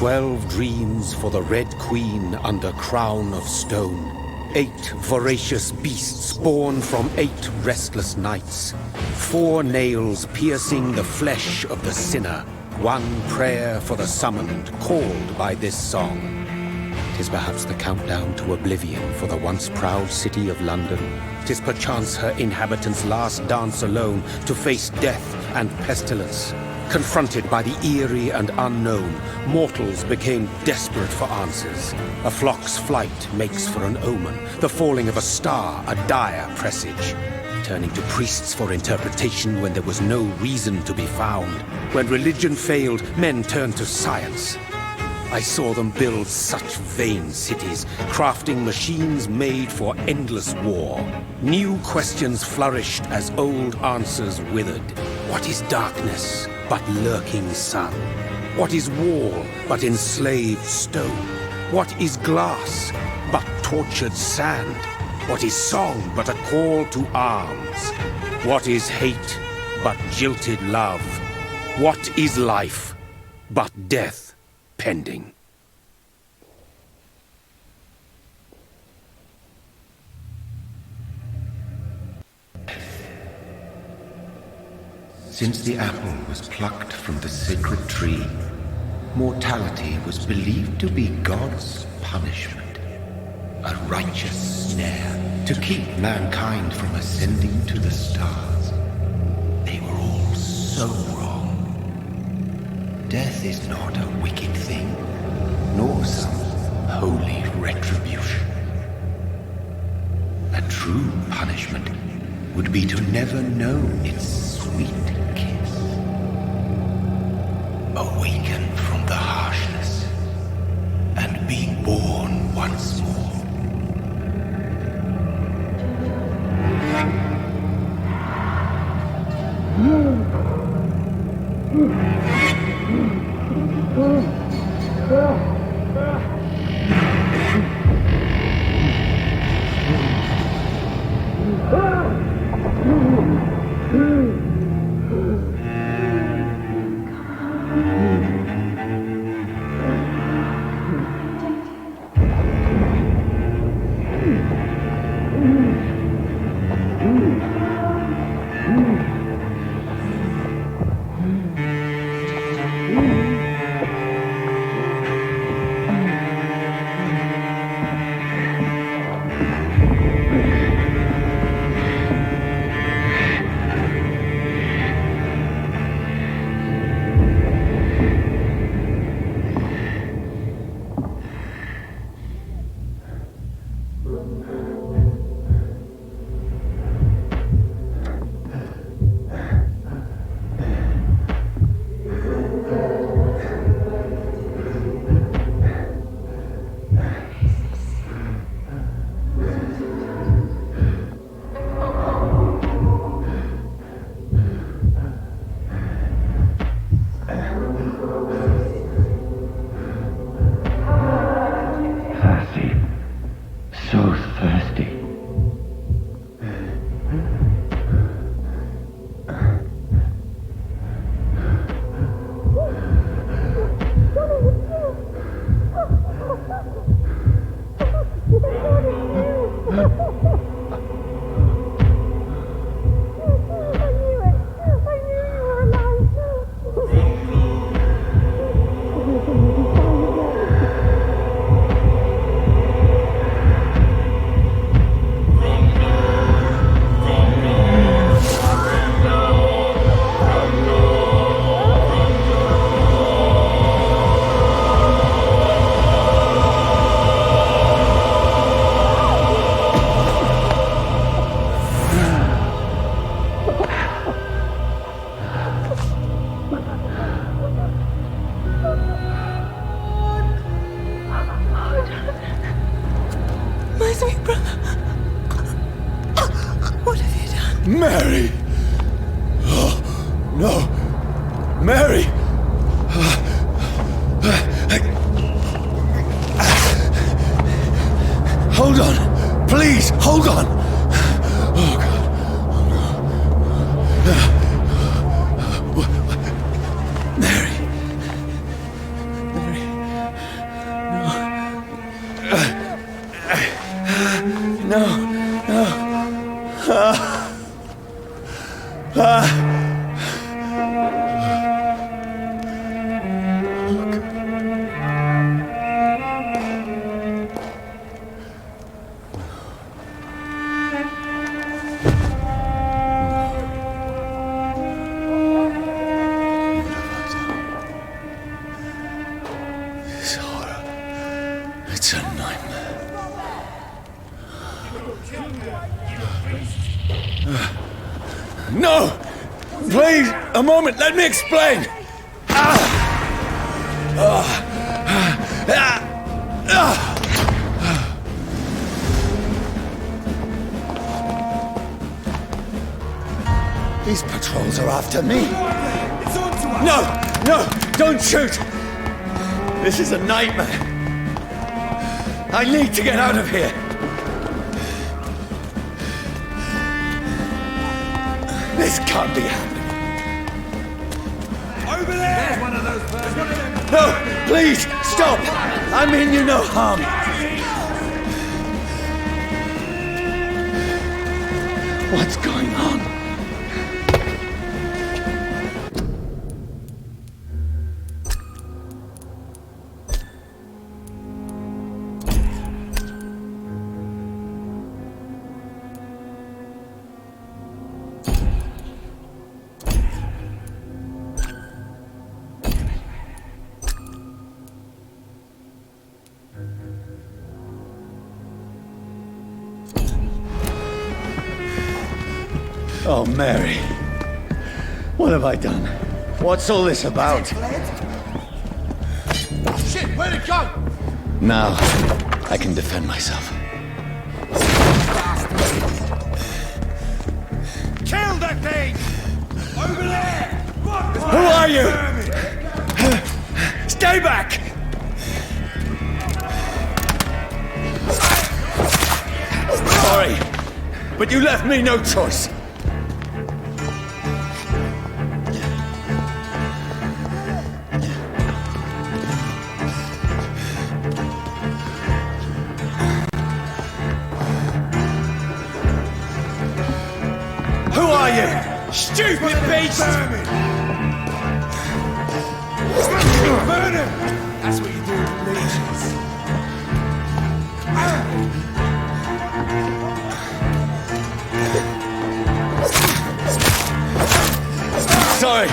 12 dreams for the Red Queen under crown of stone. 8 voracious beasts born from 8 restless nights. 4 nails piercing the flesh of the sinner. 1 prayer for the summoned, called by this song. 'Tis perhaps the countdown to oblivion for the once proud city of London. 'Tis perchance her inhabitants' last dance alone to face death and pestilence. Confronted by the eerie and unknown, mortals became desperate for answers. A flock's flight makes for an omen, the falling of a star a dire presage. Turning to priests for interpretation when there was no reason to be found. When religion failed, men turned to science. I saw them build such vain cities, crafting machines made for endless war. New questions flourished as old answers withered. What is darkness but lurking sun? What is wall but enslaved stone? What is glass but tortured sand? What is song but a call to arms? What is hate but jilted love? What is life but death pending? Since the apple was plucked from the sacred tree, mortality was believed to be God's punishment, a righteous snare to keep mankind from ascending to the stars. They were all so wrong. Death is not a wicked thing, nor some holy retribution. A true punishment would be to never know its sweet kiss. Awaken from the harshness and be born once more. Mary! Oh, no! Mary! Hold on! Please, hold on! Oh, God. Oh, no. Mary. Mary. It's a nightmare. No! Please, a moment, let me explain! These patrols are after me. No! No! Don't shoot! This is a nightmare. I need to get out of here. This can't be happening. Over there! There's one of those birds. No! Please! Stop! I mean you no harm. What's going on? Oh, Mary. What have I done? What's all this about? Shit, where'd it go? Now, I can defend myself. Kill that thing! Over there! Who are you? Stay back! Sorry, but you left me no choice. Who are you? Stupid beast! Burn him! That's what you do with leeches. Sorry.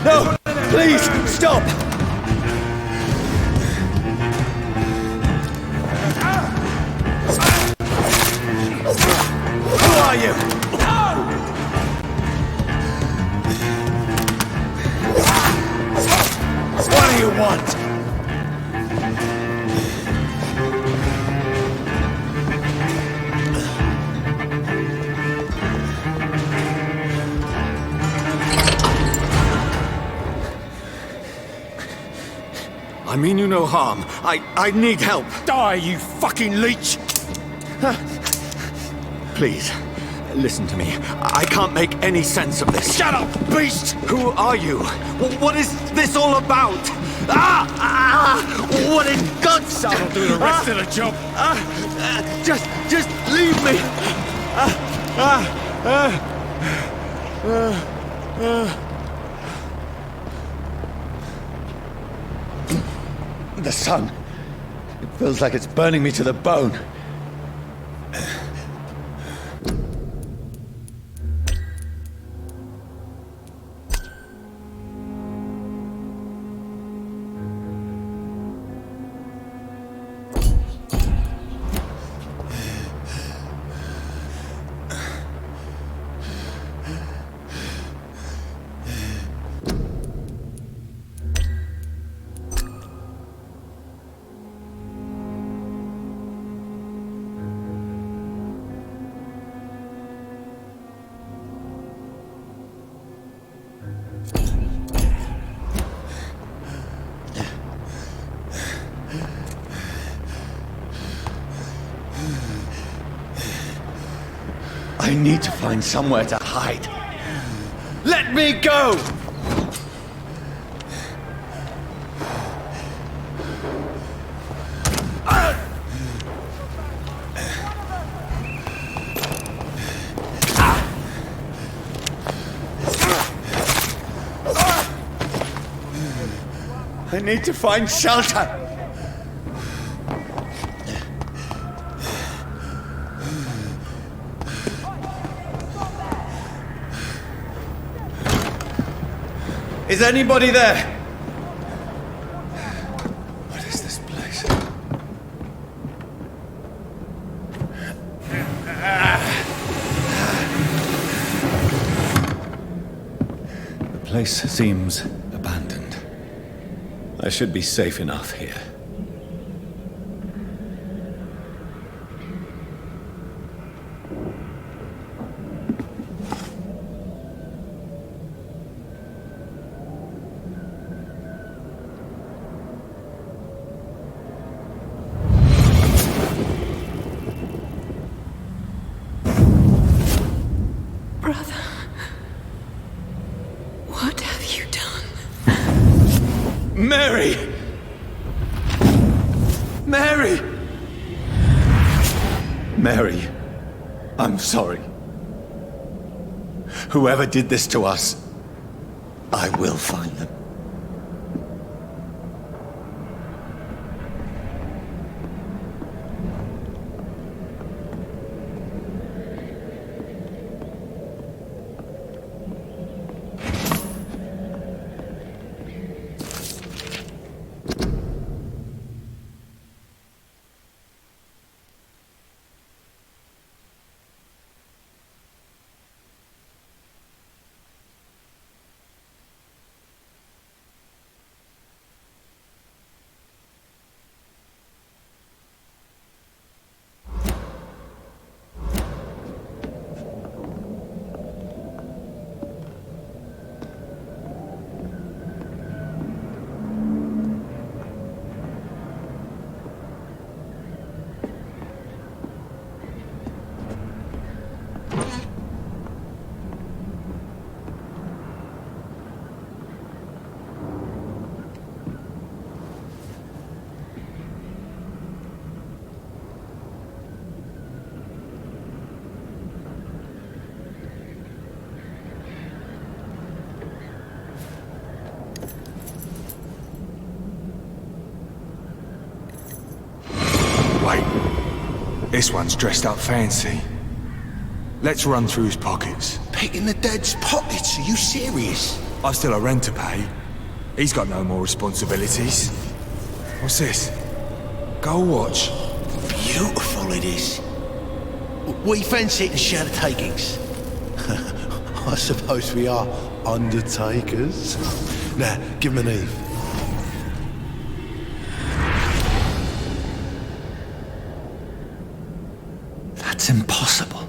No! Please, stop! Who are you? What do you want? I mean you no harm. I need help. Die, you fucking leech! Please, listen to me. I can't make any sense of this. Shut up, beast! Who are you? What is this all about? What in God's... That'll do the rest of the job. Just leave me. The sun. It feels like it's burning me to the bone. I need to find somewhere to hide. Let me go! I need to find shelter! Is anybody there? What is this place? The place seems abandoned. I should be safe enough here. Brother, what have you done? Mary! Mary! Mary, I'm sorry. Whoever did this to us, I will find them. Wait, this one's dressed up fancy. Let's run through his pockets. Picking the dead's pockets? Are you serious? I've still a rent to pay. He's got no more responsibilities. What's this? Gold watch. Beautiful it is. We fancy it and share the takings. I suppose we are undertakers. Now, give him an Eve. That's impossible.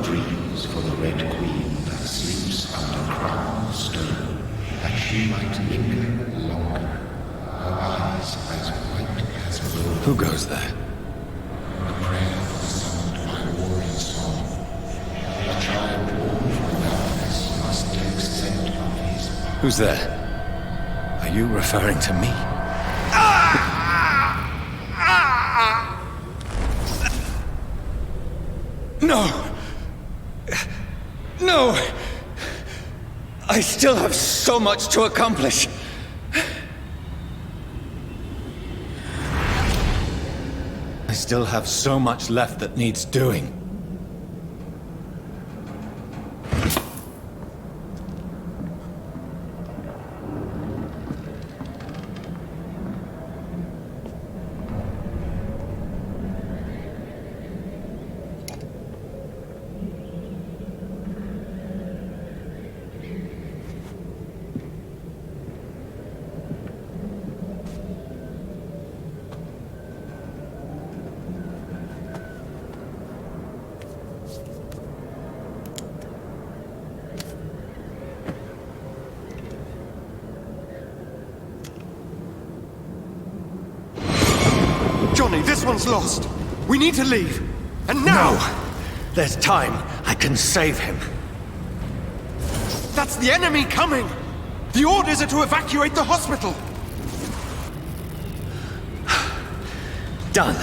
Dreams for the Red Queen that sleeps under crown of stone, that she might linger longer, her eyes as white as wool. Who goes there? A prayer summoned by warring song. A child born from darkness must take scent of his power. Who's there? Are you referring to me? No! No! I still have so much to accomplish. I still have so much left that needs doing. Johnny, this one's lost. We need to leave. And now! No. There's time. I can save him. That's the enemy coming! The orders are to evacuate the hospital! Done.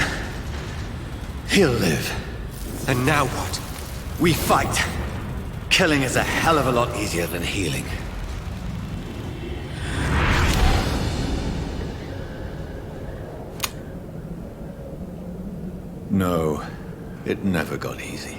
He'll live. And now what? We fight. Killing is a hell of a lot easier than healing. No, it never got easy.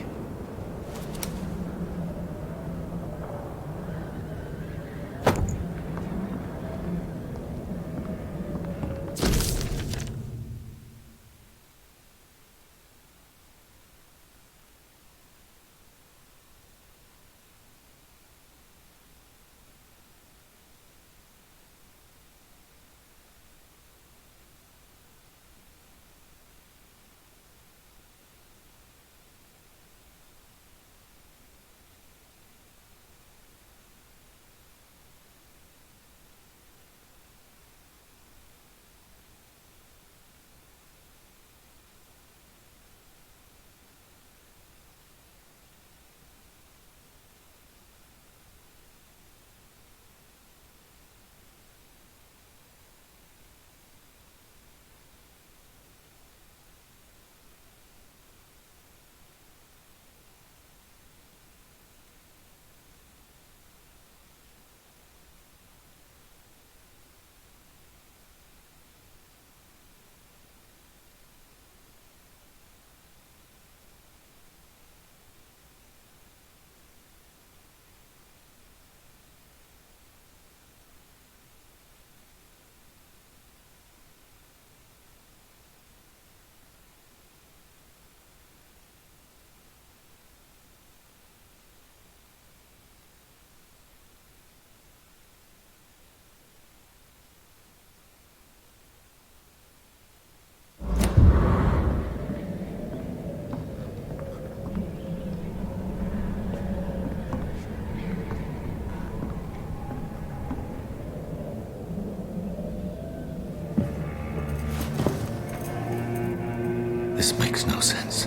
This makes no sense.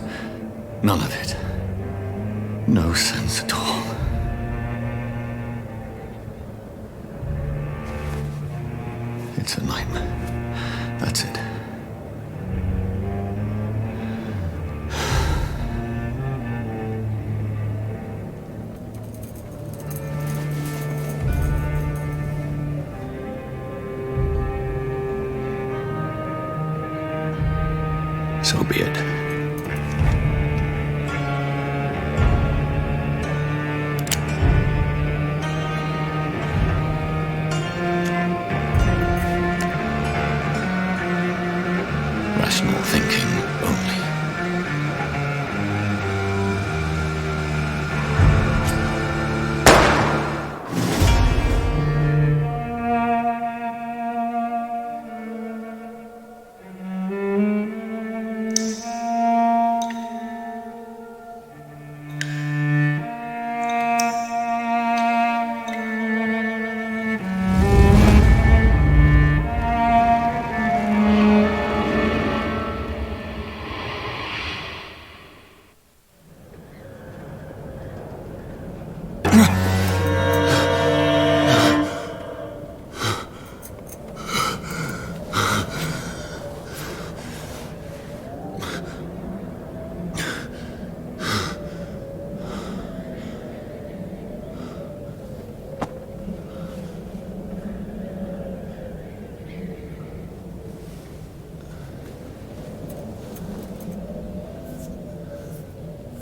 None of it. No sense at all. It's a nightmare. That's it. So be it. Rational thinking only.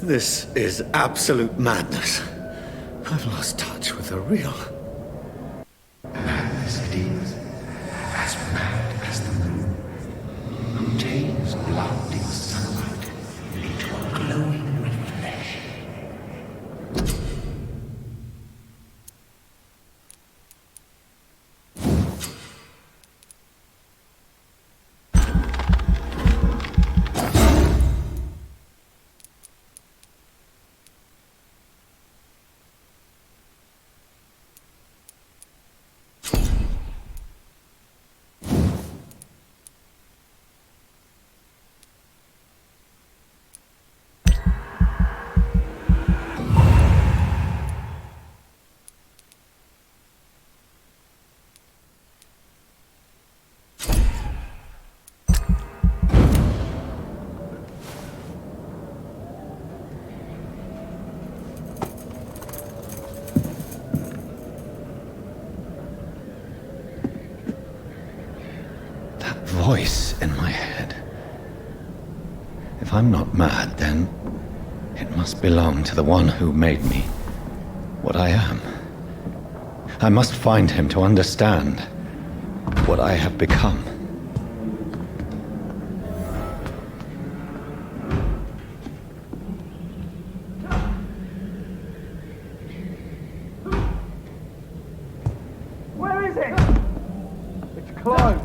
This is absolute madness. I've lost touch with the real. Madness it is, as mad as the moon, who takes blinding sunlight into a glowing reflection. voice in my head. If I'm not mad, then it must belong to the one who made me what I am. I must find him to understand what I have become. Where is it? It's closed.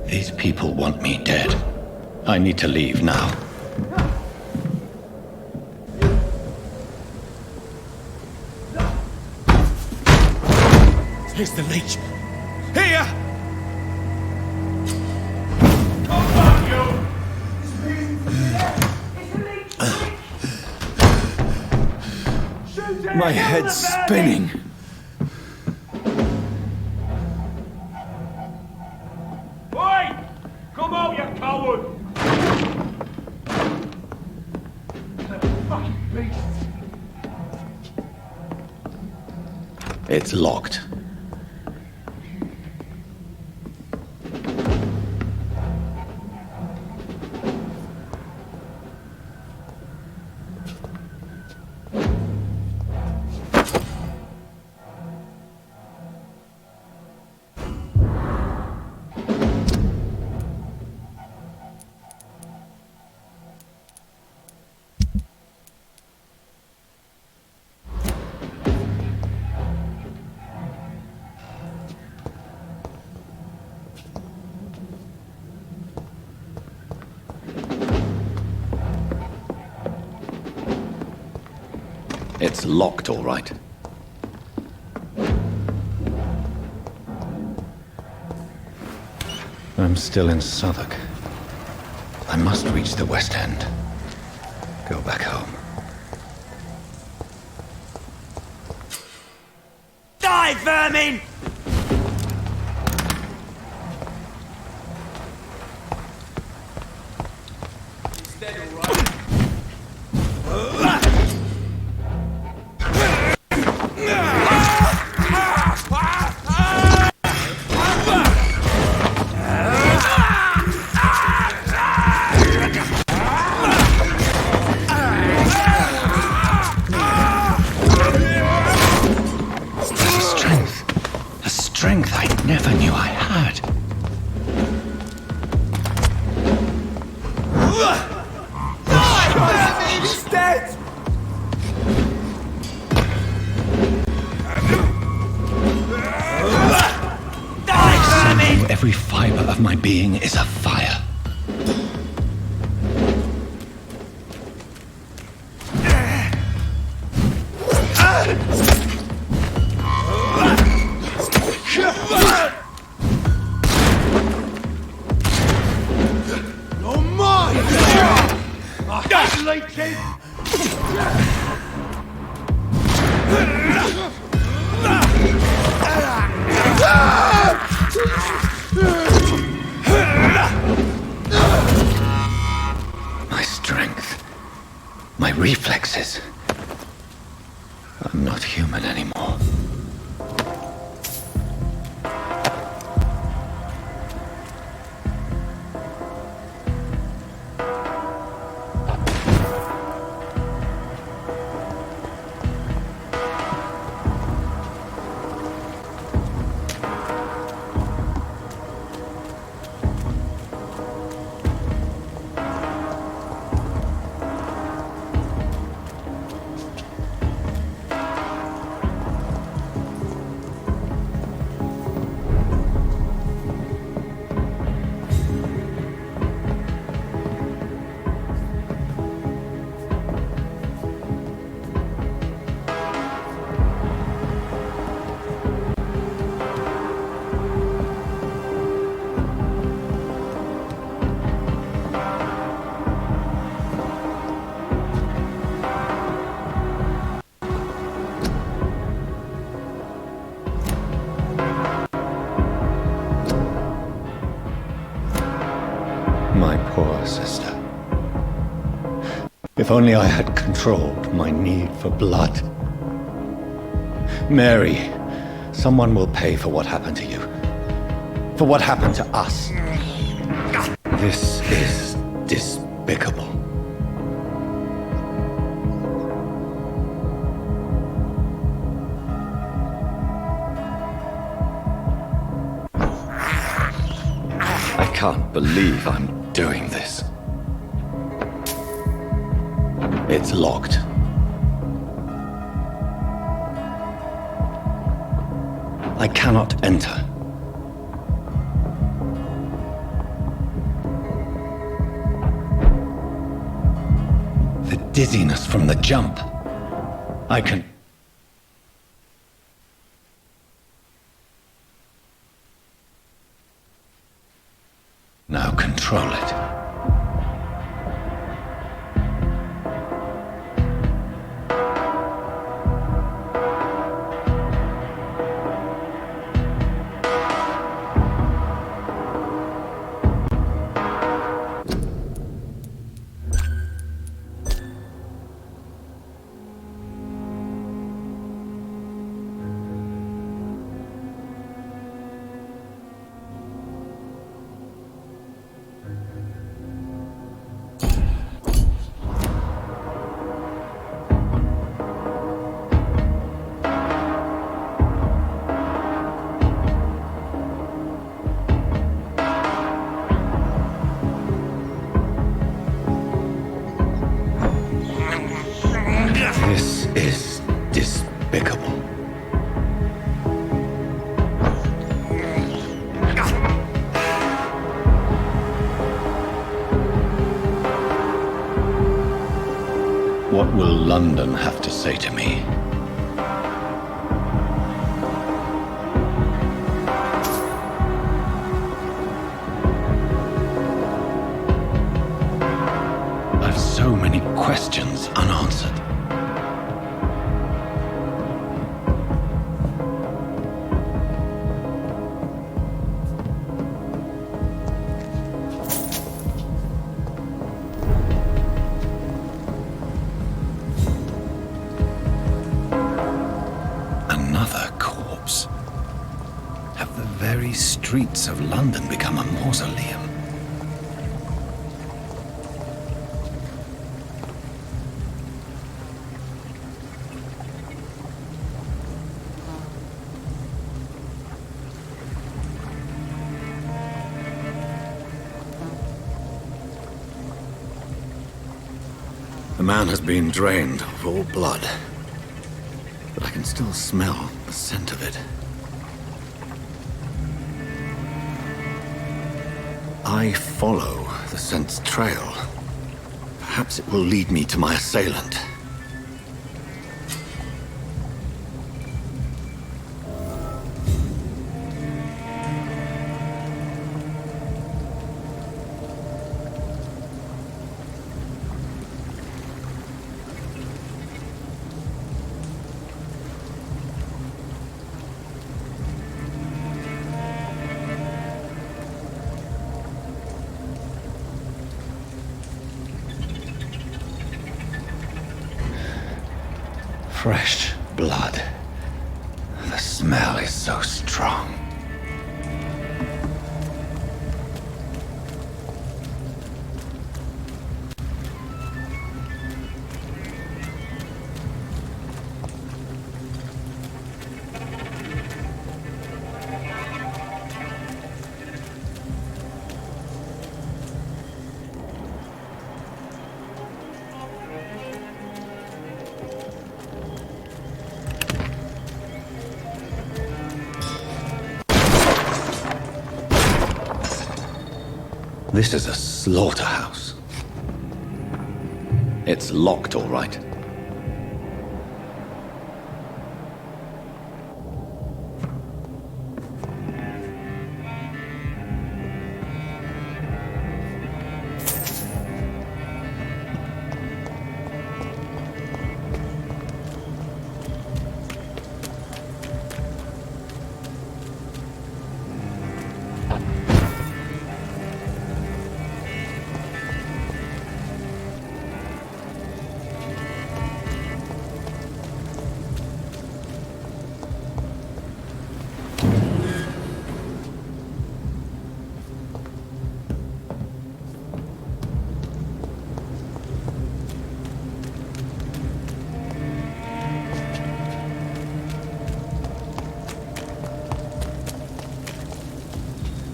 These people want me dead. I need to leave now. Here's the leech. Here! My head's spinning. Oi! Come out, you coward! Fucking beasts! It's locked. It's locked, all right. I'm still in Southwark. I must reach the West End. Go back home. Die, vermin! Strength I never knew I had. He's dead! Every fiber of my being is afire. My strength, my reflexes. I'm not human anymore. My poor sister. If only I had controlled my need for blood. Mary, someone will pay for what happened to you. For what happened to us. This is despicable. I can't believe I'm doing this. It's locked. I cannot enter. The dizziness from the jump. I can... now control it. This is despicable. What will London have to say to me? I've so many questions unanswered. Another corpse. Have the very streets of London become a mausoleum? The man has been drained of all blood, but I can still smell the scent of it. I follow the scent's trail. Perhaps it will lead me to my assailant. Fresh blood. The smell is so strong. This is a slaughterhouse. It's locked, all right.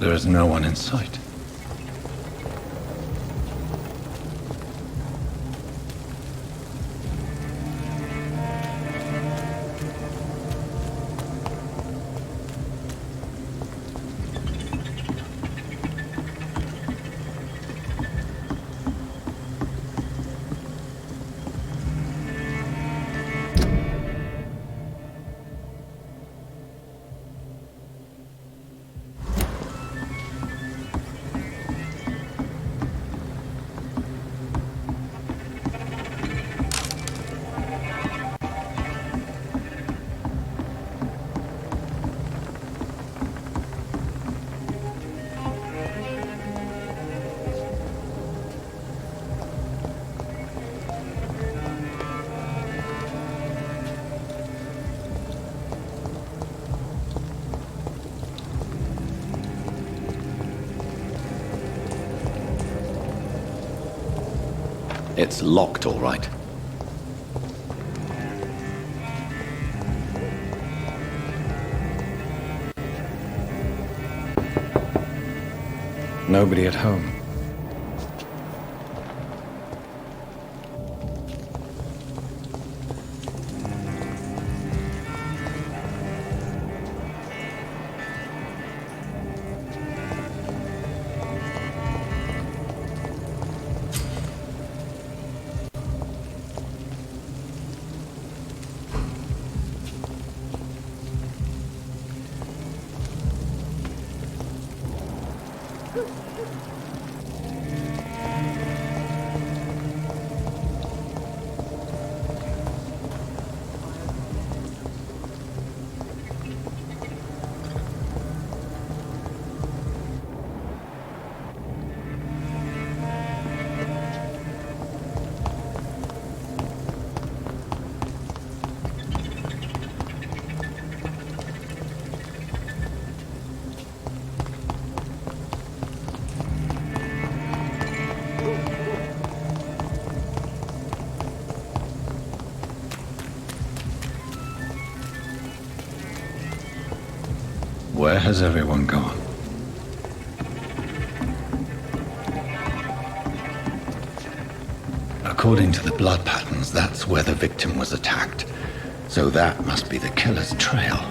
there is no one in sight. It's locked, all right. Nobody at home. Where has everyone gone? According to the blood patterns, that's where the victim was attacked. So that must be the killer's trail.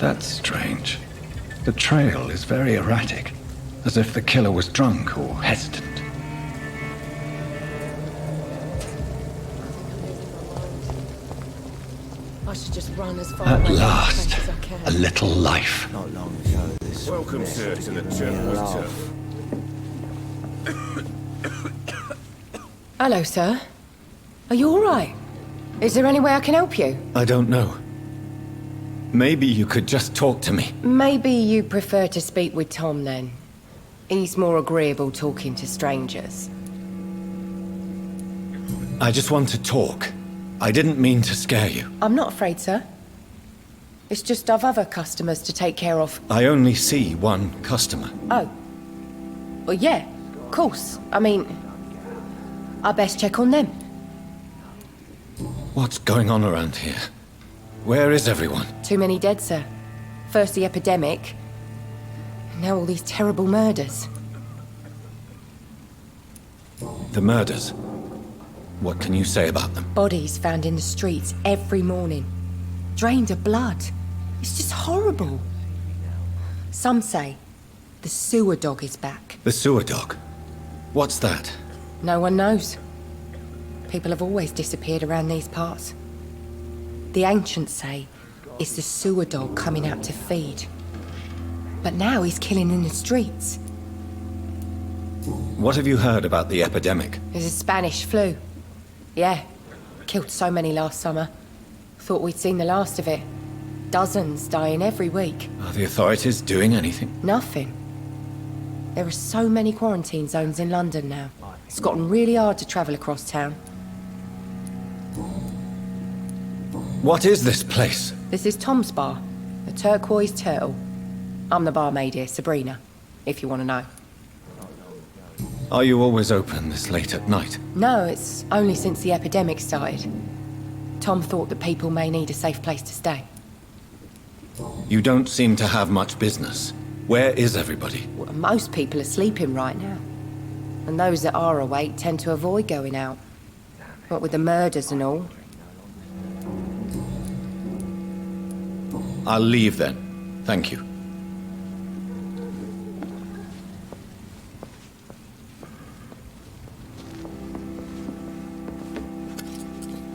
That's strange. The trail is very erratic, as if the killer was drunk or hesitant. I should just run as far At away last, as I can. a little life. Not long ago, this Welcome, sir, to the Turquoise Turf. Hello, sir. Are you all right? Is there any way I can help you? I don't know. Maybe you could just talk to me. Maybe you prefer to speak with Tom, then. He's more agreeable talking to strangers. I just want to talk. I didn't mean to scare you. I'm not afraid, sir. It's just I've other customers to take care of. I only see one customer. Oh. Well, yeah, of course. I mean, I best check on them. What's going on around here? Where is everyone? Too many dead, sir. First the epidemic, now all these terrible murders. The murders. What can you say about them? Bodies found in the streets every morning. Drained of blood. It's just horrible. Some say the sewer dog is back. The sewer dog. What's that? No one knows. People have always disappeared around these parts. The ancients say it's the sewer dog coming out to feed. But now he's killing in the streets. What have you heard about the epidemic? There's a Spanish flu. Yeah, killed so many last summer. Thought we'd seen the last of it. Dozens dying every week. Are the authorities doing anything? Nothing. There are so many quarantine zones in London now. It's gotten really hard to travel across town. What is this place? This is Tom's bar, the Turquoise Turtle. I'm the barmaid here, Sabrina, if you want to know. Are you always open this late at night? No, it's only since the epidemic started. Tom thought that people may need a safe place to stay. You don't seem to have much business. Where is everybody? Well, most people are sleeping right now. And those that are awake tend to avoid going out. What with the murders and all. I'll leave then. Thank you.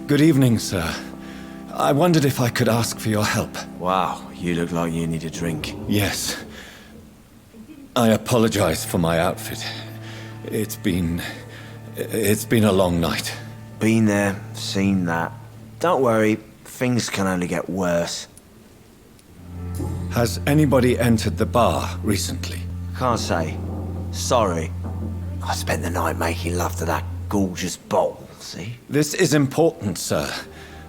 Good evening, sir. I wondered if I could ask for your help. Wow, you look like you need a drink. Yes. I apologize for my outfit. It's been a long night. Been there, seen that. Don't worry, things can only get worse. Has anybody entered the bar recently? Can't say. Sorry. I spent the night making love to that gorgeous bottle, see? This is important, sir.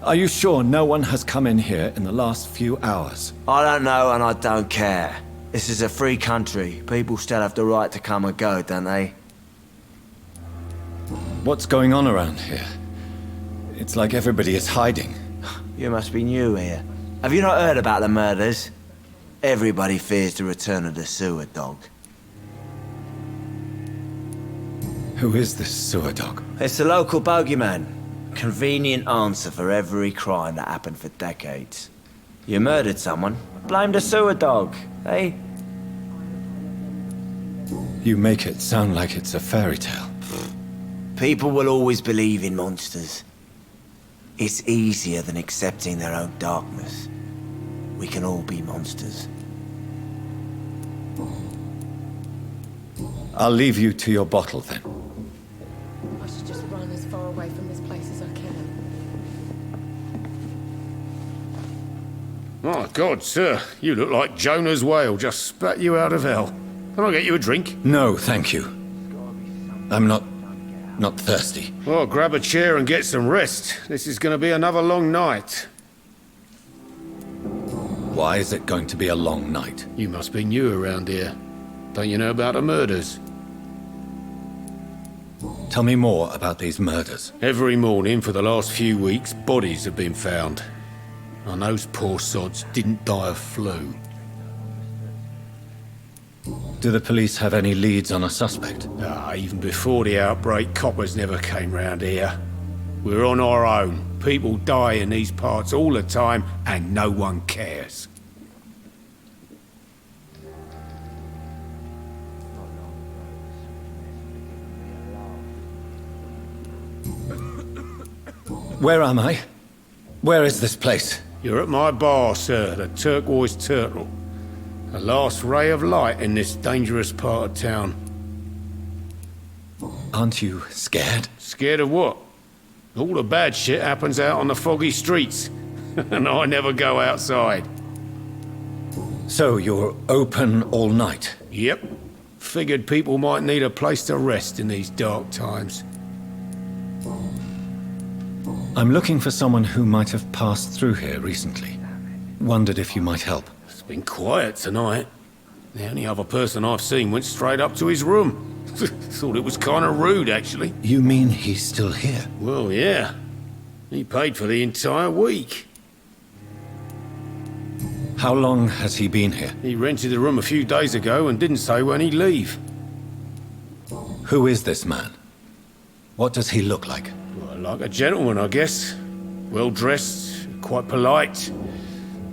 Are you sure no one has come in here in the last few hours? I don't know and I don't care. This is a free country. People still have the right to come and go, don't they? What's going on around here? It's like everybody is hiding. You must be new here. Have you not heard about the murders? Everybody fears the return of the sewer dog. Who is this sewer dog? It's the local bogeyman. Convenient answer for every crime that happened for decades. You murdered someone, blame the sewer dog, eh? You make it sound like it's a fairy tale. People will always believe in monsters. It's easier than accepting their own darkness. We can all be monsters. I'll leave you to your bottle then. I should just run as far away from this place as I can. My God, sir, you look like Jonah's whale just spat you out of hell. Can I get you a drink? No, thank you. I'm not thirsty. Well, grab a chair and get some rest. This is going to be another long night. Why is it going to be a long night? You must be new around here. Don't you know about the murders? Tell me more about these murders. Every morning for the last few weeks, bodies have been found. And those poor sods didn't die of flu. Do the police have any leads on a suspect? Even before the outbreak, coppers never came round here. We're on our own. People die in these parts all the time, and no one cares. Where am I? Where is this place? You're at my bar, sir, the Turquoise Turtle. The last ray of light in this dangerous part of town. Aren't you scared? Scared of what? All the bad shit happens out on the foggy streets. And I never go outside. So you're open all night? Yep. Figured people might need a place to rest in these dark times. I'm looking for someone who might have passed through here recently. Wondered if you might help. It's been quiet tonight. The only other person I've seen went straight up to his room. Thought it was kind of rude, actually. You mean he's still here? Well, yeah. He paid for the entire week. How long has he been here? He rented the room a few days ago and didn't say when he'd leave. Who is this man? What does he look like? Well, like a gentleman, I guess. Well-dressed, quite polite.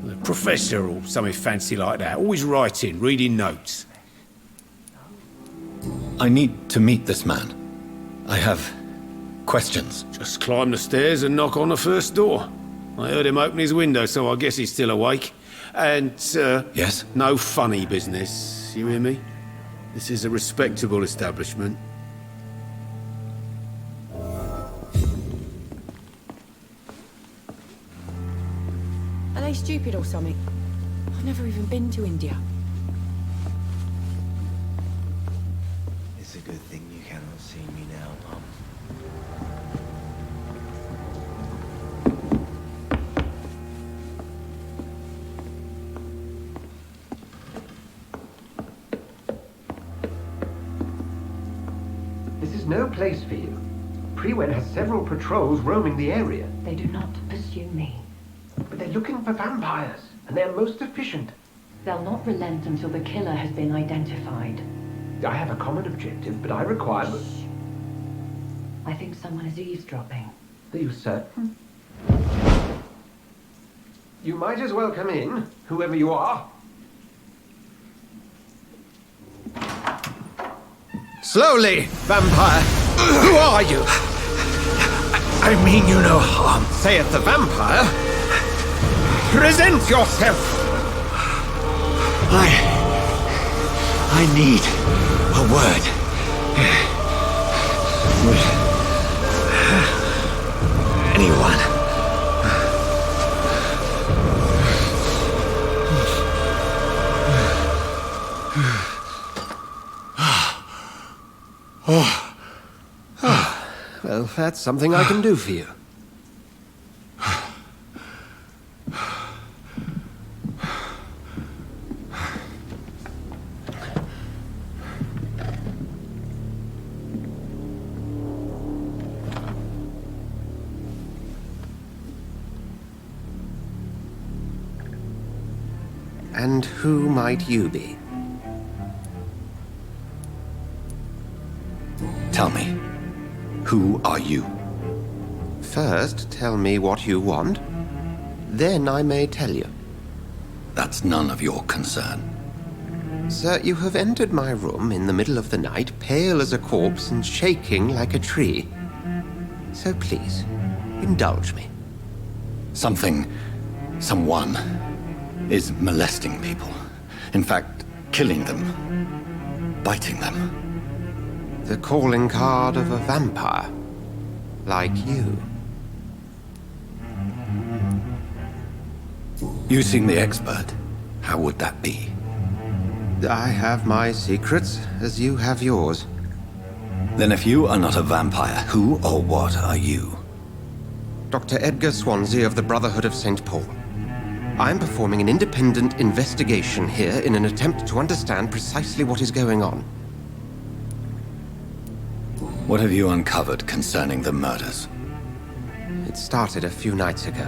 A professor or something fancy like that. Always writing, reading notes. I need to meet this man. I have questions. Just climb the stairs and knock on the first door. I heard him open his window, so I guess he's still awake. And, Yes? no funny business, you hear me? This is a respectable establishment. Are they stupid or something? I've never even been to India. It's a good thing you cannot see me now, Mum. This is no place for you. Prewen has several patrols roaming the area. They do not pursue me. But they're looking for vampires, and they're most efficient. They'll not relent until the killer has been identified. I have a common objective, but I require... I think someone is eavesdropping. Are you certain? You might as well come in, whoever you are. Slowly, vampire! Who are you? I mean you no harm. Saith the vampire. Present yourself! I need a word. Anyone? Well, that's something I can do for you. And who might you be? Tell me, who are you? First, tell me what you want. Then I may tell you. That's none of your concern. Sir, you have entered my room in the middle of the night, pale as a corpse and shaking like a tree. So please, indulge me. Someone is molesting people. In fact, killing them, biting them. The calling card of a vampire, like you. You seem the expert. How would that be? I have my secrets, as you have yours. Then if you are not a vampire, who or what are you? Dr. Edgar Swansea of the Brotherhood of St. Paul. I'm performing an independent investigation here in an attempt to understand precisely what is going on. What have you uncovered concerning the murders? It started a few nights ago.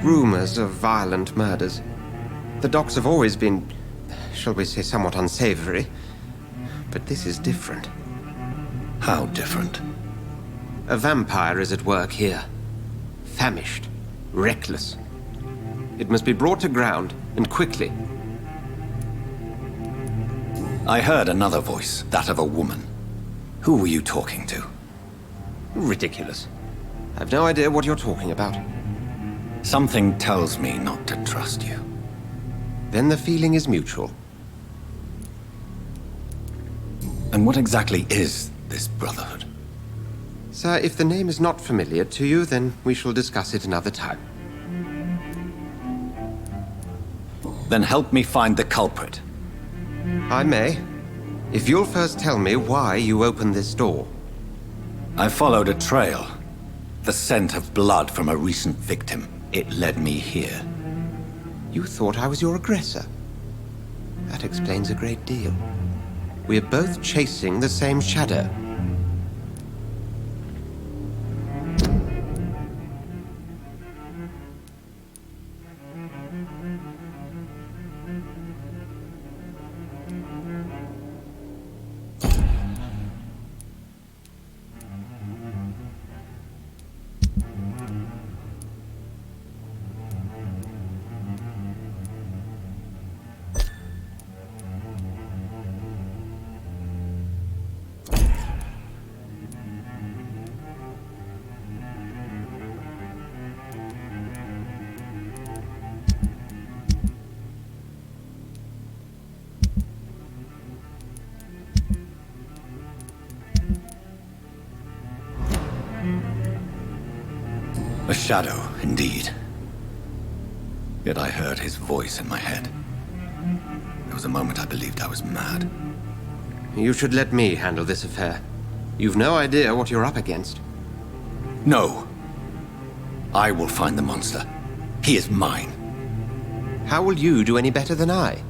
Rumors of violent murders. The docs have always been, shall we say, somewhat unsavory. But this is different. How different? A vampire is at work here. Famished. Reckless. It must be brought to ground, and quickly. I heard another voice, that of a woman. Who were you talking to? Ridiculous. I've no idea what you're talking about. Something tells me not to trust you. Then the feeling is mutual. And what exactly is this Brotherhood? Sir, if the name is not familiar to you, then we shall discuss it another time. Then help me find the culprit. I may. If you'll first tell me why you opened this door. I followed a trail. The scent of blood from a recent victim. It led me here. You thought I was your aggressor. That explains a great deal. We're both chasing the same shadow. A shadow, indeed. Yet I heard his voice in my head. There was a moment I believed I was mad. You should let me handle this affair. You've no idea what you're up against. No. I will find the monster. He is mine. How will you do any better than I?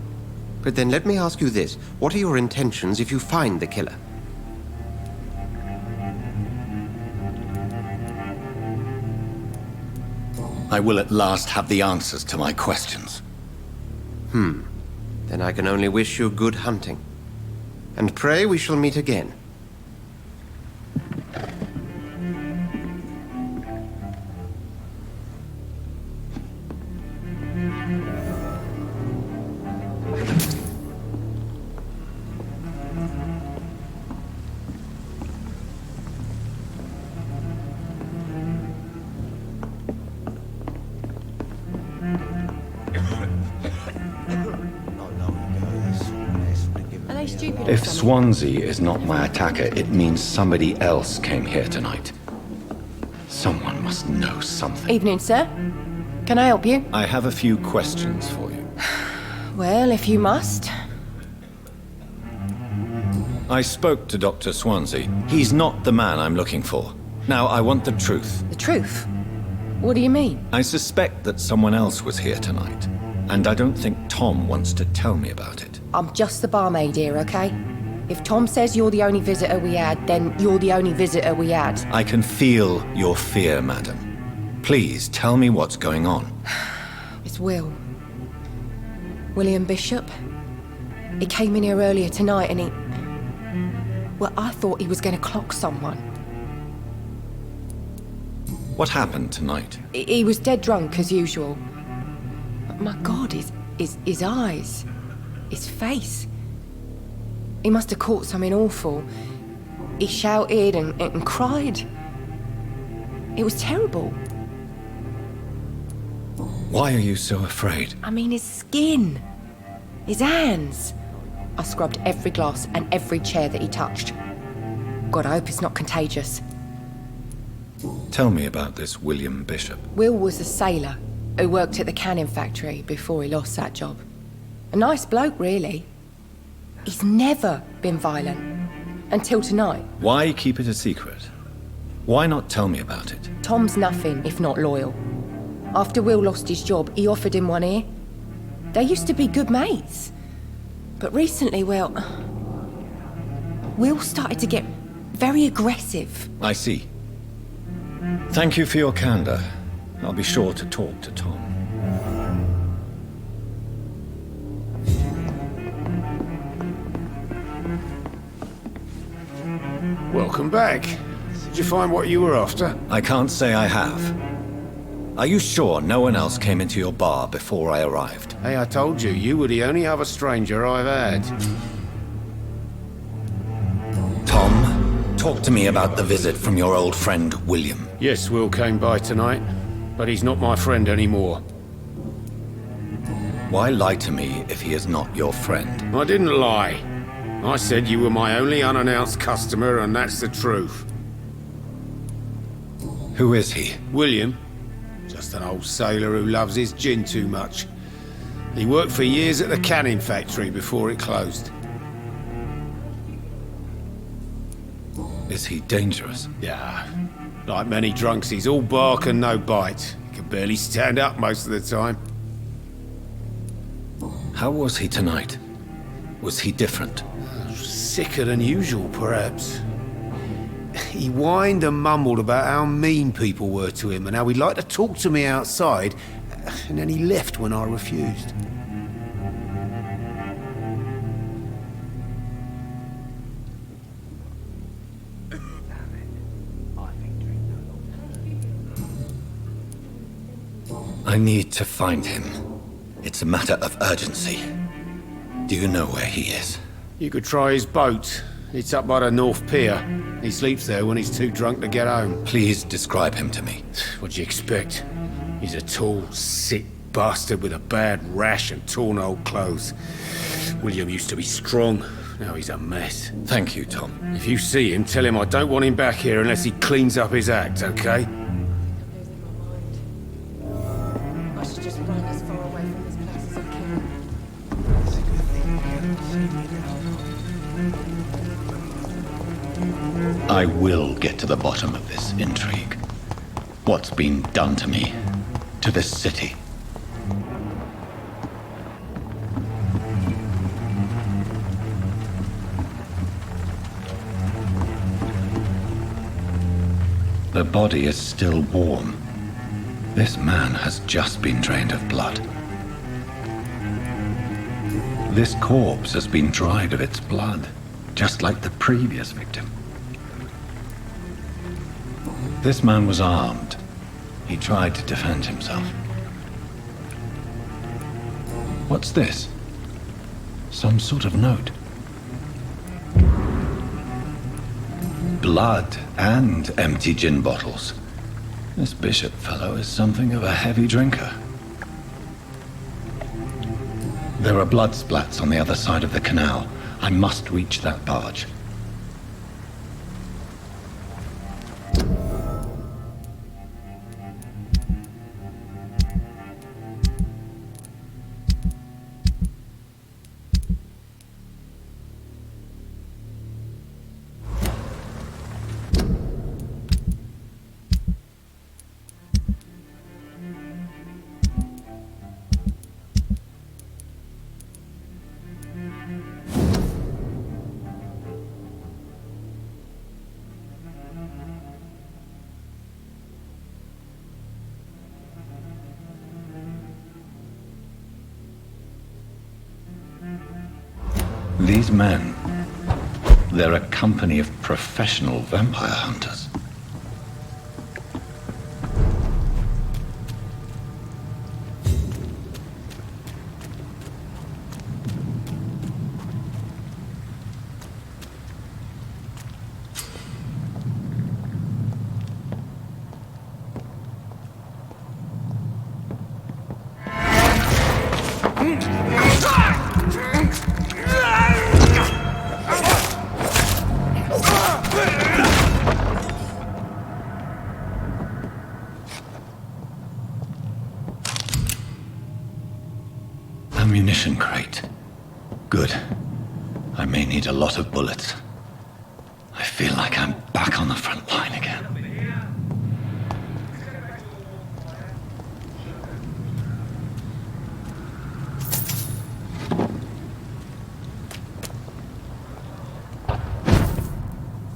But then let me ask you this. What are your intentions if you find the killer? I will at last have the answers to my questions. Then I can only wish you good hunting. And pray we shall meet again. If Swansea is not my attacker, it means somebody else came here tonight. Someone must know something. Evening, sir. Can I help you? I have a few questions for you. Well, if you must. I spoke to Dr. Swansea. He's not the man I'm looking for. Now, I want the truth. The truth? What do you mean? I suspect that someone else was here tonight. And I don't think Tom wants to tell me about it. I'm just the barmaid here, okay? If Tom says you're the only visitor we had, then you're the only visitor we had. I can feel your fear, madam. Please, tell me what's going on. It's Will. William Bishop. He came in here earlier tonight and he... Well, I thought he was going to clock someone. What happened tonight? He was dead drunk, as usual. But my God, his eyes... his face. He must have caught something awful. He shouted and cried. It was terrible. Why are you so afraid? I mean, his skin. His hands. I scrubbed every glass and every chair that he touched. God, I hope it's not contagious. Tell me about this William Bishop. Will was a sailor who worked at the canning factory before he lost that job. A nice bloke, really. He's never been violent. Until tonight. Why keep it a secret? Why not tell me about it? Tom's nothing if not loyal. After Will lost his job, he offered him one ear. They used to be good mates. But recently, well... Will started to get very aggressive. I see. Thank you for your candor. I'll be sure to talk to Tom. Welcome back. Did you find what you were after? I can't say I have. Are you sure no one else came into your bar before I arrived? Hey, I told you, you were the only other stranger I've had. Tom talk to me about the visit from your old friend, William? Yes, Will came by tonight, but he's not my friend anymore. Why lie to me if he is not your friend? I didn't lie. I said you were my only unannounced customer, and that's the truth. Who is he? William. Just an old sailor who loves his gin too much. He worked for years at the canning factory before it closed. Is he dangerous? Yeah. Like many drunks, he's all bark and no bite. He can barely stand up most of the time. How was he tonight? Was he different? Sicker than usual, perhaps. He whined and mumbled about how mean people were to him and how he'd like to talk to me outside, and then he left when I refused. I need to find him. It's a matter of urgency. Do you know where he is? You could try his boat. It's up by the North Pier. He sleeps there when he's too drunk to get home. Please describe him to me. What do you expect? He's a tall, sick bastard with a bad rash and torn old clothes. William used to be strong. Now he's a mess. Thank you, Tom. If you see him, tell him I don't want him back here unless he cleans up his act, okay? I should just run as far away from this place as I can. I will get to the bottom of this intrigue. What's been done to me, to this city. The body is still warm. This man has just been drained of blood. This corpse has been dried of its blood, just like the previous victim. This man was armed. He tried to defend himself. What's this? Some sort of note. Blood and empty gin bottles. This bishop fellow is something of a heavy drinker. There are blood splats on the other side of the canal. I must reach that barge. These men, they're a company of professional vampire hunters. Ammunition crate. Good. I may need a lot of bullets. I feel like I'm back on the front line again.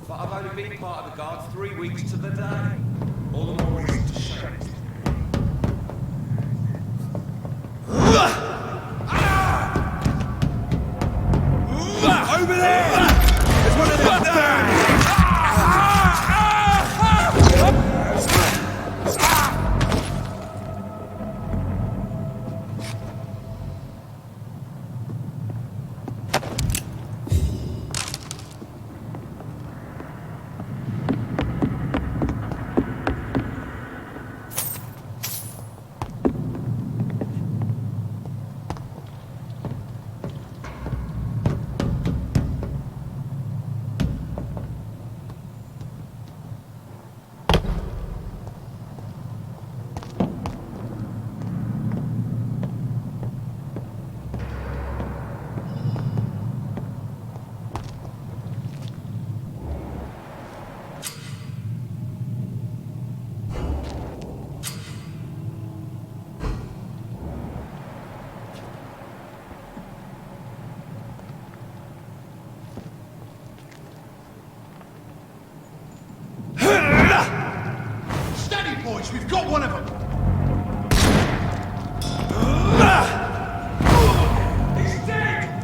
But I've only been part of the guard 3 weeks to the day. All the more reason to shut it. Over there! There's one of them there! boys. We've got one of them. He's dead!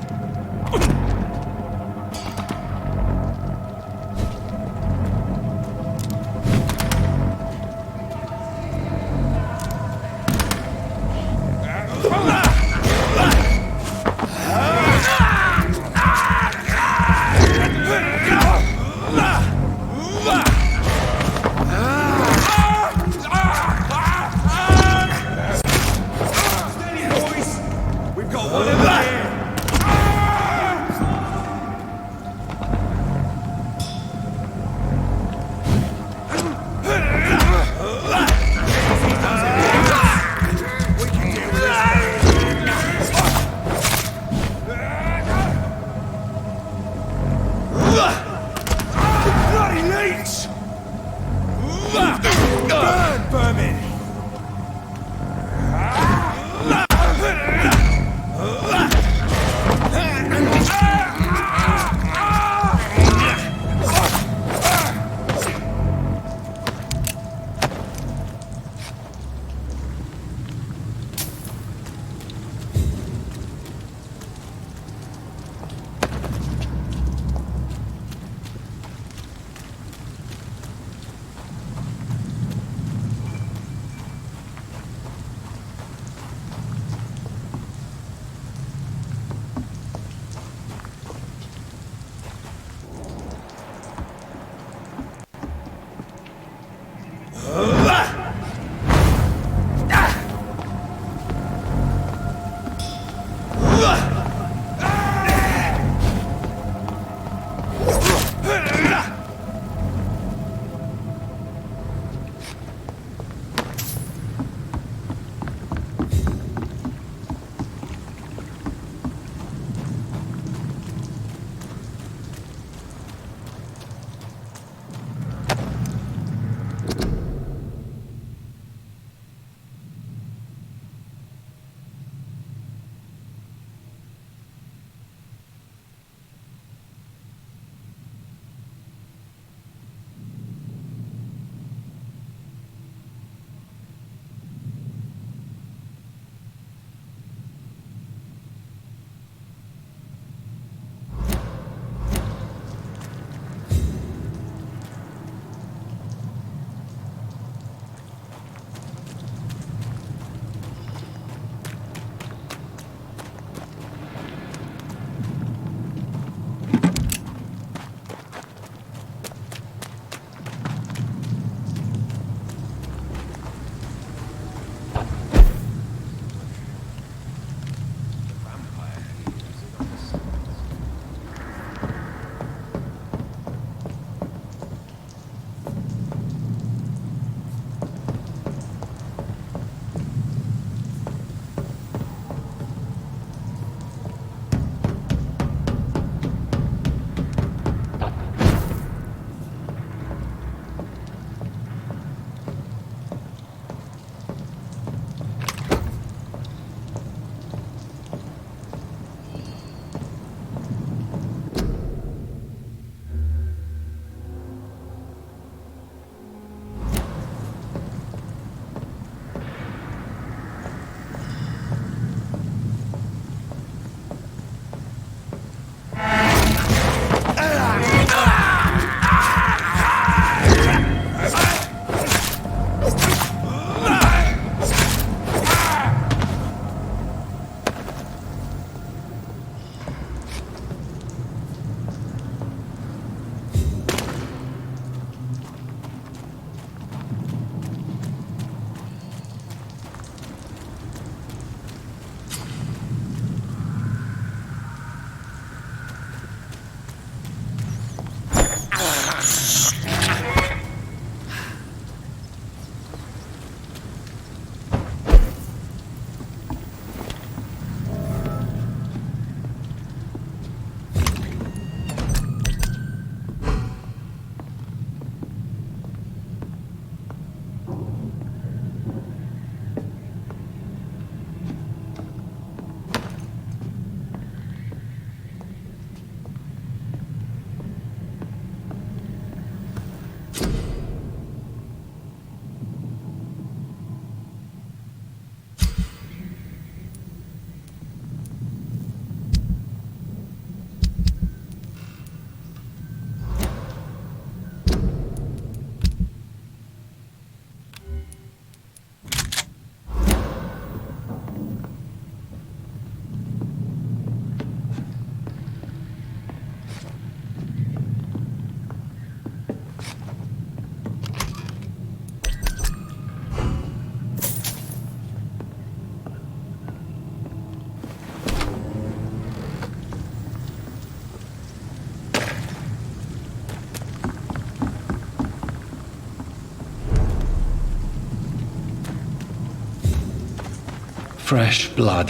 Fresh blood.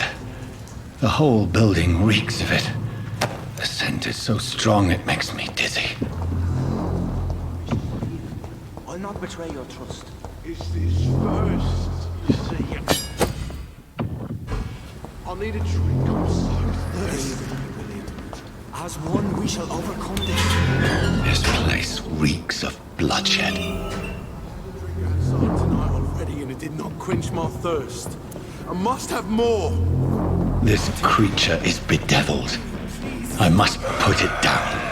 The whole building reeks of it. The scent is so strong it makes me dizzy. I'll not betray your trust. Is this first, you see? I need a drink. I'm so thirsty. As one, we shall overcome this. This place reeks of bloodshed. Outside tonight already, and it did not quench my thirst. I must have more. This creature is bedeviled. I must put it down.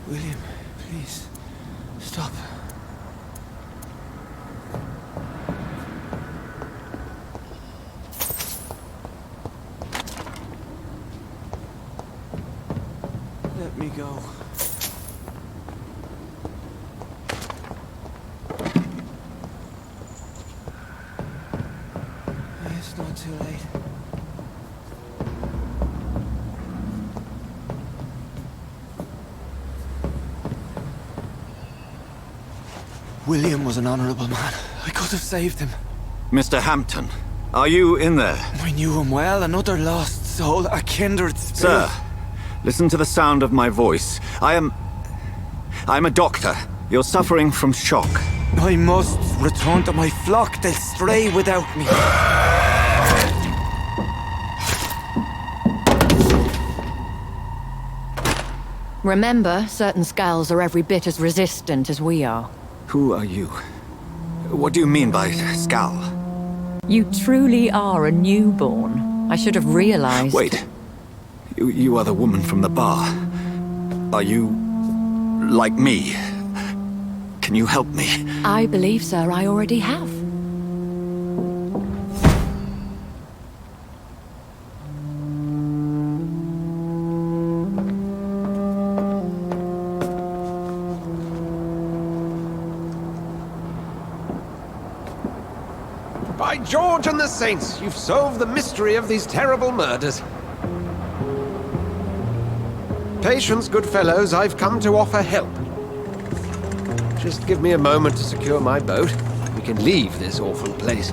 William, please, stop. Let me go. It's not too late. William was an honorable man. I could have saved him. Mr. Hampton, are you in there? I knew him well, another lost soul, a kindred spirit. Sir, listen to the sound of my voice. I'm a doctor. You're suffering from shock. I must return to my flock. They'll stray without me. Remember, certain skulls are every bit as resistant as we are. Who are you? What do you mean by Skal? You truly are a newborn. I should have realized. Wait. You are the woman from the bar. Are you like me? Can you help me? I believe, sir, I already have. By George and the Saints, you've solved the mystery of these terrible murders. Patience, good fellows, I've come to offer help. Just give me a moment to secure my boat. We can leave this awful place.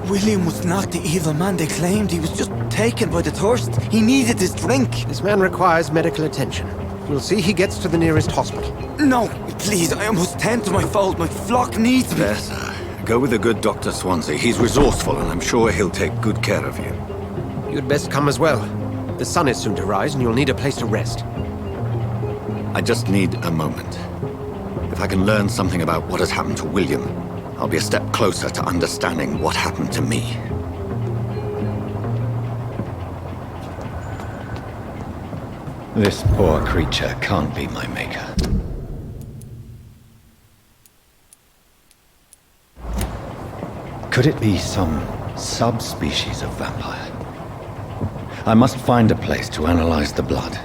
William was not the evil man they claimed. He was just taken by the thirst. He needed his drink. This man requires medical attention. We'll see he gets to the nearest hospital. No, please, I must tend to my fold. My flock needs me. There, sir. Go with the good Dr. Swansea. He's resourceful, and I'm sure he'll take good care of you. You'd best come as well. The sun is soon to rise, and you'll need a place to rest. I just need a moment. If I can learn something about what has happened to William, I'll be a step closer to understanding what happened to me. This poor creature can't be my maker. Could it be some subspecies of vampire? I must find a place to analyze the blood.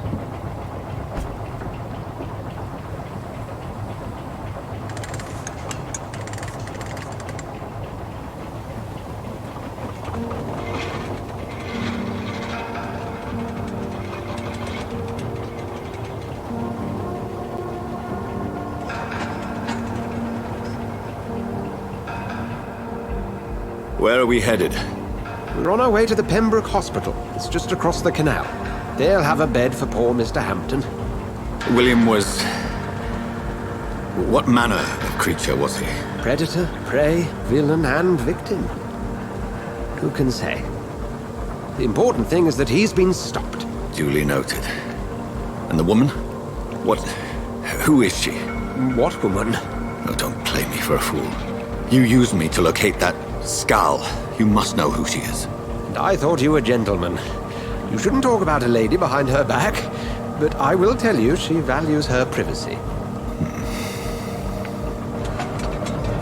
Where are we headed? We're on our way to the Pembroke Hospital. It's just across the canal. They'll have a bed for poor Mr. Hampton. William was... What manner of creature was he? Predator, prey, villain, and victim. Who can say? The important thing is that he's been stopped. Duly noted. And the woman? What... Who is she? What woman? Oh, don't play me for a fool. You used me to locate that Skull. You must know who she is. And I thought you a gentleman. You shouldn't talk about a lady behind her back, but I will tell you she values her privacy.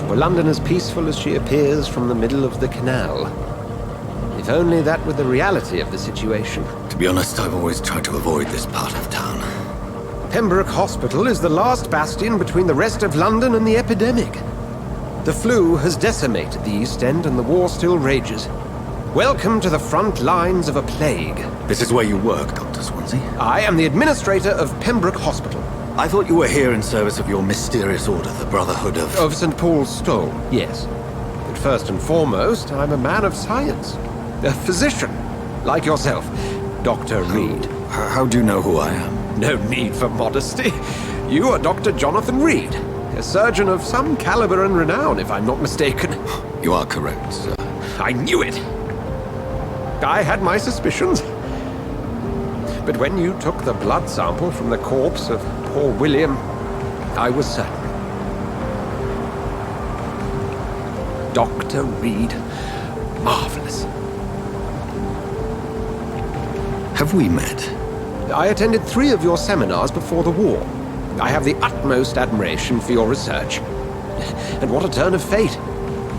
Were London as peaceful as she appears from the middle of the canal? If only that were the reality of the situation. To be honest, I've always tried to avoid this part of town. Pembroke Hospital is the last bastion between the rest of London and the epidemic. The flu has decimated the East End and the war still rages. Welcome to the front lines of a plague. This is where you work, Dr. Swansea? I am the administrator of Pembroke Hospital. I thought you were here in service of your mysterious order, the Brotherhood of... Of St. Paul's Stole, yes. But first and foremost, I'm a man of science. A physician, like yourself, Dr. Reed. How do you know who I am? No need for modesty. You are Dr. Jonathan Reed. A surgeon of some caliber and renown, if I'm not mistaken. You are correct, sir. I knew it! I had my suspicions. But when you took the blood sample from the corpse of poor William, I was certain. Dr. Reed. Marvelous. Have we met? I attended 3 of your seminars before the war. I have the utmost admiration for your research. And what a turn of fate.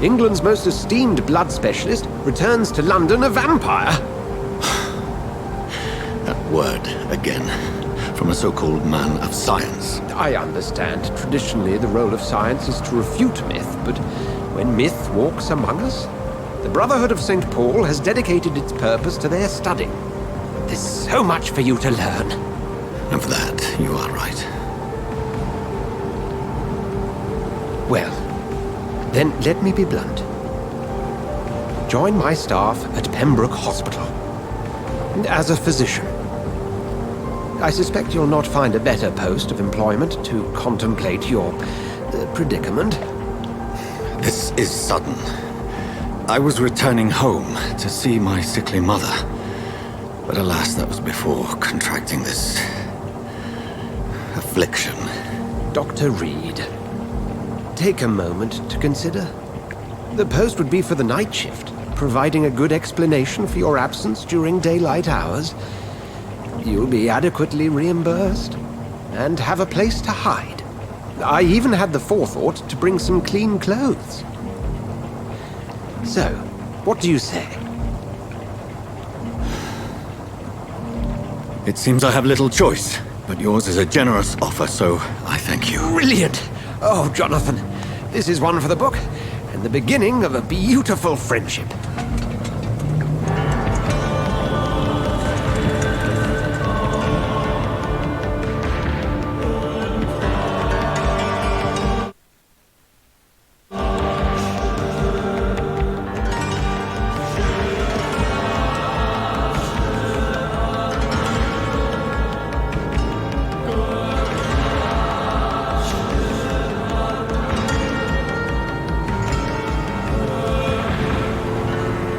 England's most esteemed blood specialist returns to London a vampire. That word, again, from a so-called man of science. I understand. Traditionally, the role of science is to refute myth, but when myth walks among us, the Brotherhood of St. Paul has dedicated its purpose to their study. There's so much for you to learn. And for that, you are right. Well, then let me be blunt. Join my staff at Pembroke Hospital. As a physician. I suspect you'll not find a better post of employment to contemplate your predicament. This is sudden. I was returning home to see my sickly mother. But alas, that was before contracting this... affliction. Dr. Reed. Take a moment to consider. The post would be for the night shift, providing a good explanation for your absence during daylight hours. You'll be adequately reimbursed, and have a place to hide. I even had the forethought to bring some clean clothes. So, what do you say? It seems I have little choice, but yours is a generous offer, so I thank you. Brilliant! Oh, Jonathan, this is one for the book. and the beginning of a beautiful friendship.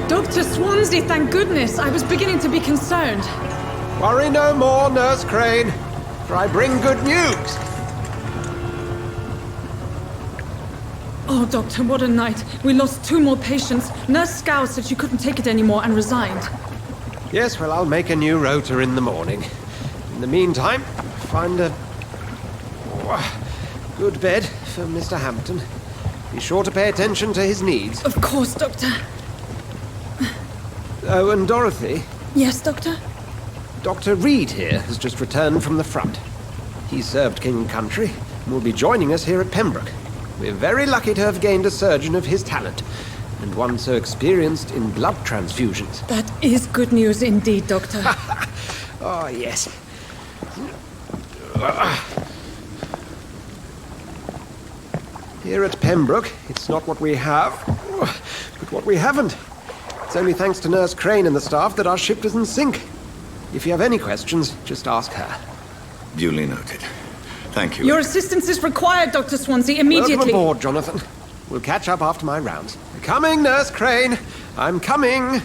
Dr. Swansea, thank goodness. I was beginning to be concerned. Worry no more, Nurse Crane, for I bring good news. Oh, Doctor, what a night. We lost 2 more patients. Nurse Scow said she couldn't take it anymore and resigned. Yes, well, I'll make a new rota in the morning. In the meantime, find a good bed for Mr. Hampton. Be sure to pay attention to his needs. Of course, Doctor. Oh, and Dorothy? Yes, Doctor? Dr. Reed here has just returned from the front. He served King and Country and will be joining us here at Pembroke. We're very lucky to have gained a surgeon of his talent, and one so experienced in blood transfusions. That is good news indeed, Doctor. Oh, yes. Here at Pembroke, it's not what we have, but what we haven't. It's only thanks to Nurse Crane and the staff that our ship doesn't sink. If you have any questions, just ask her. Duly noted. Thank you. Your assistance is required, Dr. Swansea, immediately. Welcome aboard, Jonathan. We'll catch up after my rounds. Coming, Nurse Crane. I'm coming.